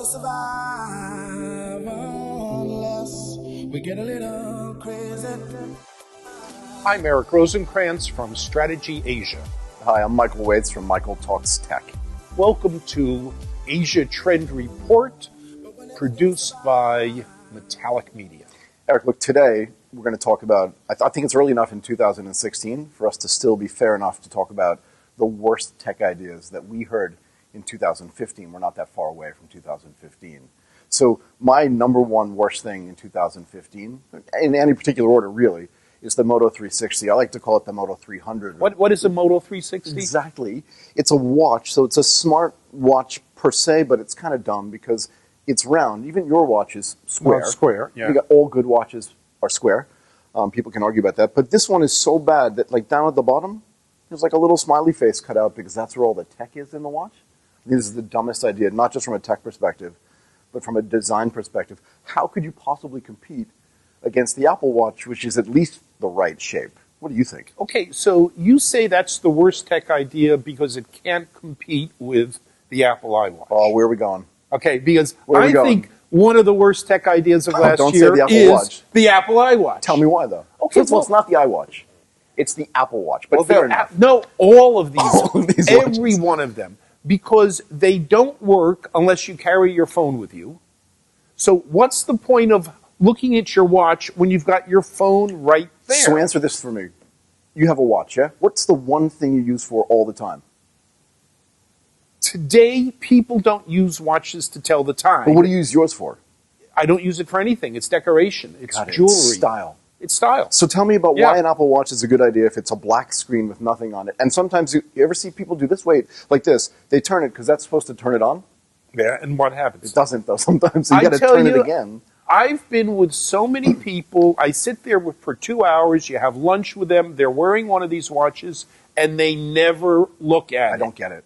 to survive unless we get a little crazy. I'm Eric Rosenkranz from Strategy Asia. Hi, I'm Michael Waitze from Michael Talks Tech. Welcome to Asia Trend Report, produced by Metaliq Media. Eric, look, today we're going to talk about, I think it's early enough in 2016 for us to still be fair enough to talk about the worst tech ideas that we heard in 2015. We're not that far away from 2015. So my number one worst thing in 2015, in any particular order really, is the Moto 360. I like to call it the Moto 300. What is a Moto 360? Exactly. It's a watch, so it's a smart watch per se, but it's kind of dumb because it's round. Even your watch is square. Well, square, yeah. You got all good watches are square. People can argue about that. But this one is so bad that, like, down at the bottom, there's like a little smiley face cut out because that's where all the tech is in the watch. This is the dumbest idea, not just from a tech perspective, but from a design perspective. How could you possibly compete against the Apple Watch, which is at least the right shape? What do you think? Okay, so you say that's the worst tech idea because it can't compete with the Apple iWatch. Oh, where are we going? Okay, because I think one of the worst tech ideas of last year is the Apple iWatch. Tell me why, though. Okay, First of all, it's not the iWatch. It's the Apple Watch. But fair enough. No, all of these every one of them. Because they don't work unless you carry your phone with you. So what's the point of looking at your watch when you've got your phone right there? So answer this for me. You have a watch, yeah? What's the one thing you use for all the time? Today, people don't use watches to tell the time. But what do you use yours for? I don't use it for anything. It's decoration. It's jewelry. It's style. It's style. So tell me about why an Apple Watch is a good idea if it's a black screen with nothing on it. And sometimes you ever see people do this? Wait, like this. They turn it because that's supposed to turn it on. Yeah, and what happens? It doesn't, though. Sometimes you got to turn it again. I've been with so many people. I sit there for 2 hours. You have lunch with them. They're wearing one of these watches, and they never look at it. I don't get it.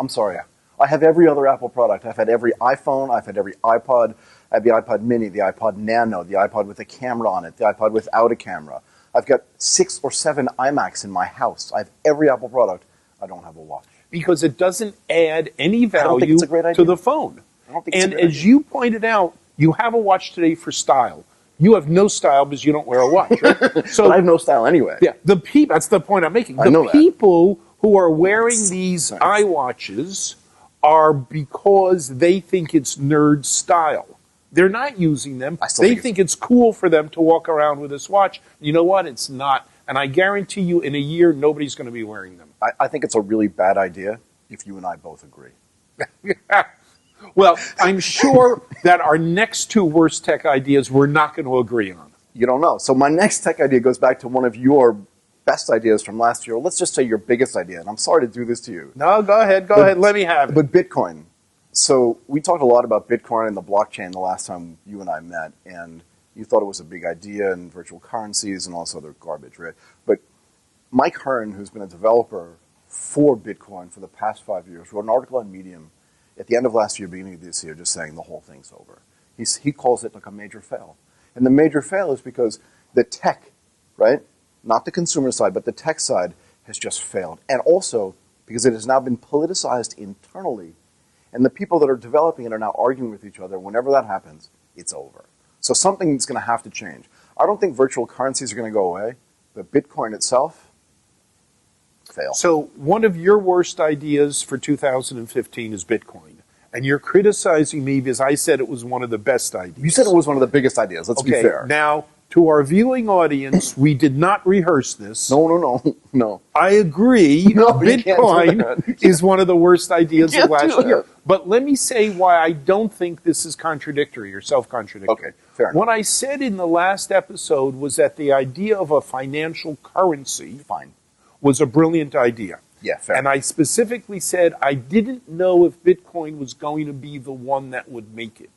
I'm sorry. I have every other Apple product. I've had every iPhone. I've had every iPod. I have the iPod mini, the iPod Nano, the iPod with a camera on it, the iPod without a camera. I've got 6 or 7 iMacs in my house. I have every Apple product. I don't have a watch. Because it doesn't add any value I don't think it's a great idea. To the phone. I don't think it's a great idea. You pointed out, you have a watch today for style. You have no style because you don't wear a watch, right? So, but I have no style anyway. Yeah, that's the point I'm making. The people who are wearing these iWatches are because they think it's nerd style. They're not using them. They think it's cool for them to walk around with this watch. You know what? It's not. And I guarantee you in a year, nobody's going to be wearing them. I think it's a really bad idea if you and I both agree. Well, I'm sure that our next 2 worst tech ideas we're not going to agree on. You don't know. So my next tech idea goes back to one of your best ideas from last year. Let's just say your biggest idea. And I'm sorry to do this to you. No, go ahead. Go ahead. Let me have it. But Bitcoin. So we talked a lot about Bitcoin and the blockchain the last time you and I met, and you thought it was a big idea and virtual currencies and all this other garbage, right? But Mike Hearn, who's been a developer for Bitcoin for the past 5 years, wrote an article on Medium at the end of last year, beginning of this year, just saying the whole thing's over. He calls it like a major fail. And the major fail is because the tech, right, not the consumer side, but the tech side has just failed. And also because it has now been politicized internally. And the people that are developing it are now arguing with each other. Whenever that happens, it's over. So something's going to have to change. I don't think virtual currencies are going to go away, but Bitcoin itself, fail. So one of your worst ideas for 2015 is Bitcoin. And you're criticizing me because I said it was one of the best ideas. You said it was one of the biggest ideas. Let's be fair. Now, to our viewing audience, we did not rehearse this. No. I agree. Bitcoin is one of the worst ideas of last year. But let me say why I don't think this is contradictory or self-contradictory. Okay, fair enough. What I said in the last episode was that the idea of a financial currency was a brilliant idea. Yeah, fair. And I specifically said I didn't know if Bitcoin was going to be the one that would make it.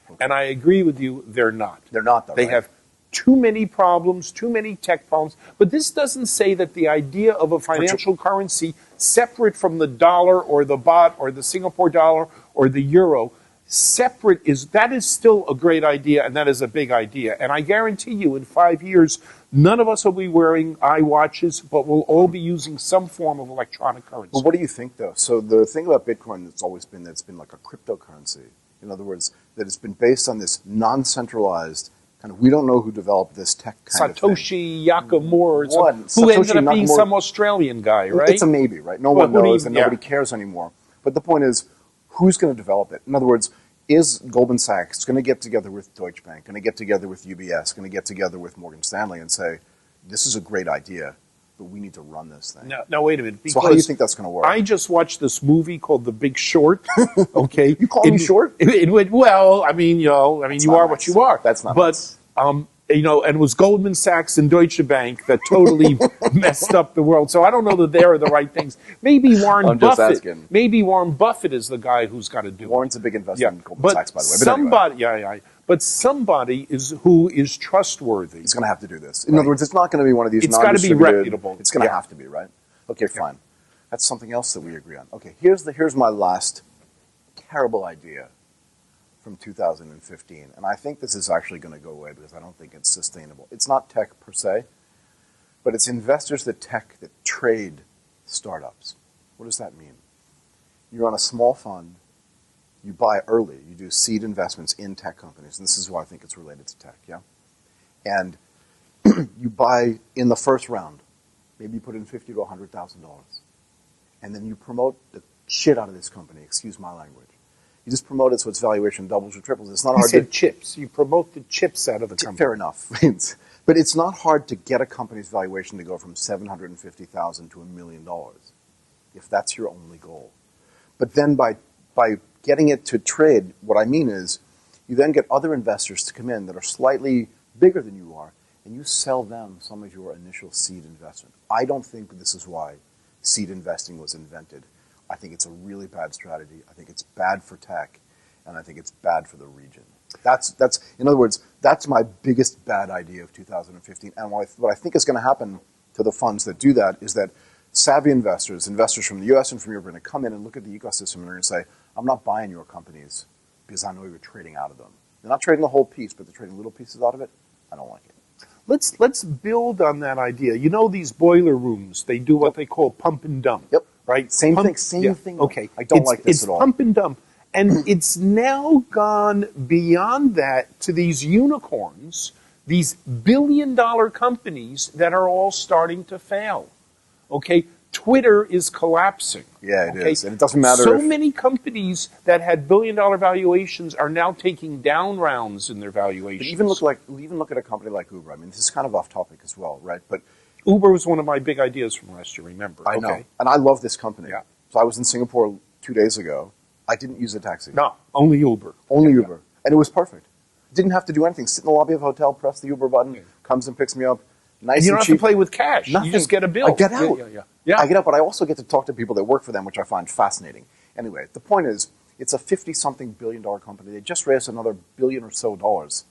Okay. And I agree with you, they're not. They're not, though, They have too many problems, too many tech problems. But this doesn't say that the idea of a financial currency separate from the dollar or the baht or the Singapore dollar or the euro, that is still a great idea, and that is a big idea. And I guarantee you in 5 years, none of us will be wearing iWatches, but we'll all be using some form of electronic currency. Well, what do you think, though? So the thing about Bitcoin, it's been like a cryptocurrency. In other words, that it's been based on this non-centralized kind of, we don't know who developed this tech kind of thing. Satoshi Nakamura, What? who Satoshi ended up being Nakamura- some Australian guy, right? It's a maybe, right? No Well, one who do knows you- and yeah. nobody cares anymore. But the point is, who's going to develop it? In other words, is Goldman Sachs going to get together with Deutsche Bank, going to get together with UBS, going to get together with Morgan Stanley and say, this is a great idea, but we need to run this thing? No, wait a minute. So how do you think that's going to work? I just watched this movie called The Big Short. Okay, You call me short? Well, I mean, you know, I mean, you not are nice. what you are. That's not But nice. you know, and it was Goldman Sachs and Deutsche Bank that totally messed up the world. So I don't know that they are the right things. Maybe Warren I'm just Buffett. asking. Maybe Warren Buffett is the guy who's got to do it. Warren's a big investor Yeah, in Goldman but Sachs, by the way. But anyway, somebody, but somebody is who is trustworthy. he's going to have to do this. In other words, it's not going to be one of these It's gotta be non-distributed- reputable. It's going to Yeah. have to be, right? Okay, fine. That's something else that we agree on. Okay, here's my last terrible idea from 2015, and I think this is actually going to go away because I don't think it's sustainable. It's not tech per se, but it's investors that trade startups. What does that mean? You're on a small fund, you buy early, you do seed investments in tech companies, and this is why I think it's related to tech, yeah? And you buy in the first round, maybe you put in $50,000 to $100,000, and then you promote the shit out of this company, excuse my language. You just promote it so its valuation doubles or triples. It's not You hard said to... chips. You promote the chips out of the company. Fair enough. But it's not hard to get a company's valuation to go from $750,000 to $1 million, if that's your only goal. But then by getting it to trade, what I mean is you then get other investors to come in that are slightly bigger than you are, and you sell them some of your initial seed investment. I don't think this is why seed investing was invented. I think it's a really bad strategy. I think it's bad for tech, and I think it's bad for the region. That's in other words, that's my biggest bad idea of 2015. And what I think is going to happen to the funds that do that is that savvy investors from the U.S. and from Europe, are going to come in and look at the ecosystem and they're going to say, I'm not buying your companies because I know you're trading out of them. They're not trading the whole piece, but they're trading little pieces out of it. I don't like it. Let's build on that idea. You know these boiler rooms, they do what they call pump and dump. Yep. Right? Same Pump- thing. Okay. I don't like this it's at all. Pump and dump. And it's now gone beyond that to these unicorns, these billion-dollar companies that are all starting to fail. Okay? Twitter is collapsing. Yeah, it okay? is. And it doesn't matter So if- many companies that had billion-dollar valuations are now taking down rounds in their But valuations. even look at a company like Uber. I mean, this is kind of off topic as well, right? But Uber was one of my big ideas from last year, remember? I know. Okay. And I love this company. Yeah. So I was in Singapore 2 days ago. I didn't use a taxi. No, only Uber. Only Yeah. Uber. And it was perfect. Didn't have to do anything. Sit in the lobby of a hotel, press the Uber button, Yeah. comes and picks me up. Nice And you don't and have cheap. to play with cash. Nothing. You just get a bill. I get out. Yeah. I get out, but I also get to talk to people that work for them, which I find fascinating. Anyway, the point is, it's a 50-something billion dollar company. They just raised another billion or so dollars.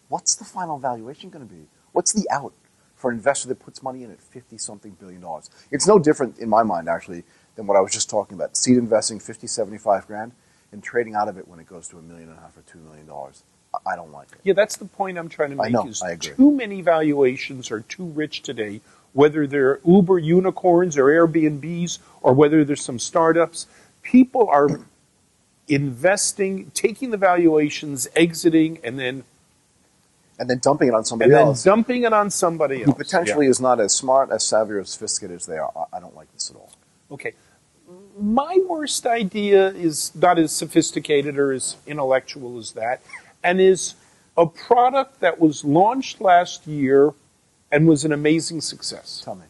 What's the final valuation going to be? What's the out for an investor that puts money in at 50-something billion dollars? It's no different, in my mind, actually, than what I was just talking about. Seed investing 50, 75 grand and trading out of it when it goes to $1.5 million or $2 million. I don't like it. Yeah, that's the point I'm trying to make. I know, is I agree. Too many valuations are too rich today, whether they're Uber unicorns or Airbnbs or whether there's some startups. People are investing, taking the valuations, exiting, and then dumping it on somebody else dumping it on somebody else. who potentially is not as smart, as savvy, or as sophisticated as they are. I don't like this at all. Okay. My worst idea is not as sophisticated or as intellectual as that, and is a product that was launched last year and was an amazing success. Tell me.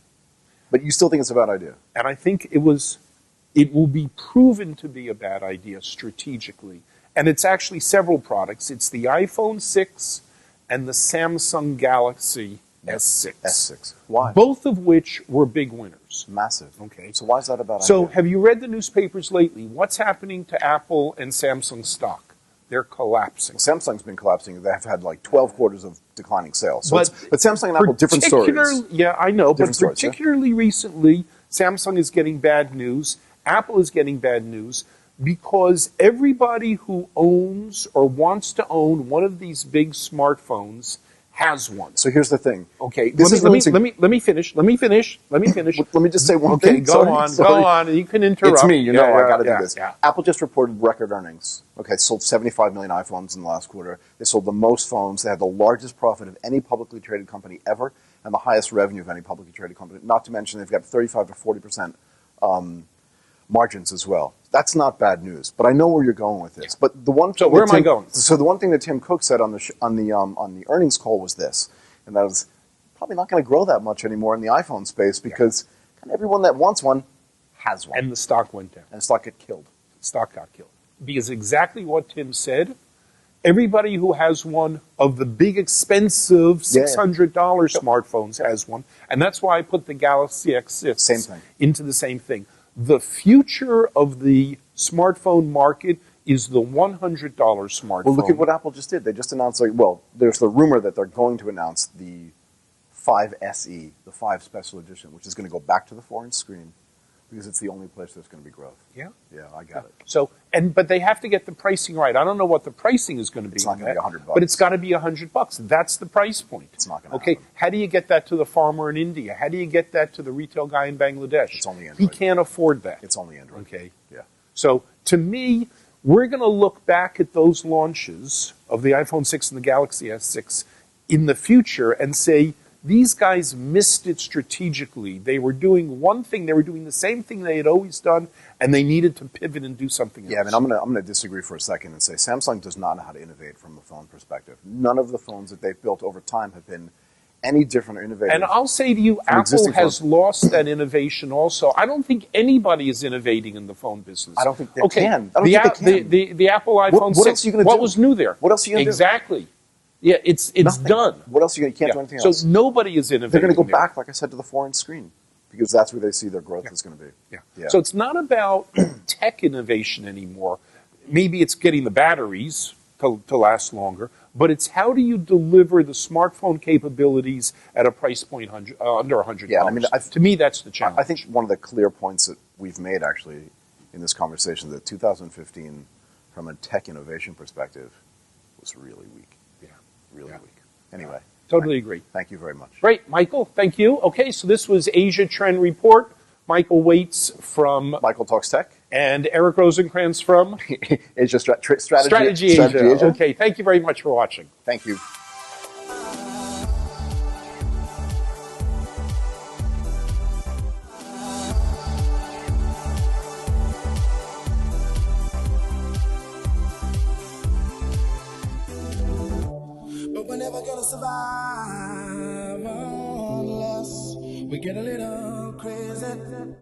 But you still think it's a bad idea? And I think it will be proven to be a bad idea strategically. And it's actually several products. It's the iPhone 6 and the Samsung Galaxy S6. S6. Why? Both of which were big winners. Massive. Okay. So why is that a bad So idea? have you read the newspapers lately? What's happening to Apple and Samsung stock? They're collapsing. Samsung's been collapsing. They have had like 12 quarters of declining sales. So But but Samsung and Apple, different stories. Yeah, I know. Different But stories, yeah. particularly recently, Samsung is getting bad news. Apple is getting bad news because everybody who owns or wants to own one of these big smartphones has one. So here's the thing. Okay, This is let releasing- me finish. Let me finish. Let me just say one Okay, thing. go Sorry. on. You can interrupt. It's me, you know, I got to yeah, do this. yeah. Apple just reported record earnings. Okay, sold 75 million iPhones in the last quarter. They sold the most phones. They had the largest profit of any publicly traded company ever, and the highest revenue of any publicly traded company. Not to mention they've got 35 to 40% margins as well. That's not bad news, but I know where you're going with this. But the one. So where am I going? So the one thing that Tim Cook said on the earnings call was this, and that was probably not going to grow that much anymore in the iPhone space because kind of everyone that wants one has one, And the stock went down. and the stock got killed. Stock got killed. Because exactly what Tim said, everybody who has one of the big expensive $600 smartphones has one. And that's why I put the Galaxy S6 Same thing. into the same thing. The future of the smartphone market is the $100 smartphone. Well, look at what Apple just did. They just announced, there's the rumor that they're going to announce the 5 SE, the 5 Special Edition, which is going to go back to the 4-inch screen because it's the only place there's going to be growth. Yeah. Yeah, I got it. So, but they have to get the pricing right. I don't know what the pricing is going to be. It's not going to be $100. But it's got to be $100. That's the price point. It's not going to Okay, happen. how do you get that to the farmer in India? How do you get that to the retail guy in Bangladesh? It's only He Android. can't afford that. It's only Android. Okay. Yeah. So to me, we're going to look back at those launches of the iPhone 6 and the Galaxy S6 in the future and say, these guys missed it strategically. They were doing one thing. They were doing the same thing they had always done, and they needed to pivot and do something else. Yeah, I mean, I'm going to disagree for a second and say Samsung does not know how to innovate from a phone perspective. None of the phones that they've built over time have been any different or innovative. And I'll say to you, from Apple existing has phones. lost that innovation also. I don't think anybody is innovating in the phone business. I don't think they okay. can. I don't think they can. The Apple iPhone what 6, else are you gonna what do? was new there? What else are you going to do? Exactly. Yeah, it's Nothing. done. What else? You can't Yeah. do anything So else. nobody is innovating. They're going to go there. back, like I said, to the 4-inch screen because that's where they see their growth is going to be. Yeah. So it's not about tech innovation anymore. Maybe it's getting the batteries to last longer, but it's how do you deliver the smartphone capabilities at a price point under $100? Yeah, I mean, to me, that's the challenge. I think one of the clear points that we've made actually in this conversation that 2015, from a tech innovation perspective, was really weak. Yeah. Really Yeah. weak. Anyway, Totally agree. thank you very much. Great, Michael. Thank you. Okay, so this was Asia Trend Report. Michael Waitze from Michael Talks Tech. and Eric Rosenkranz from Asia Strategy Strategy Asia. Okay, thank you very much for watching. Thank you. But we're never gonna survive unless we get a little crazy.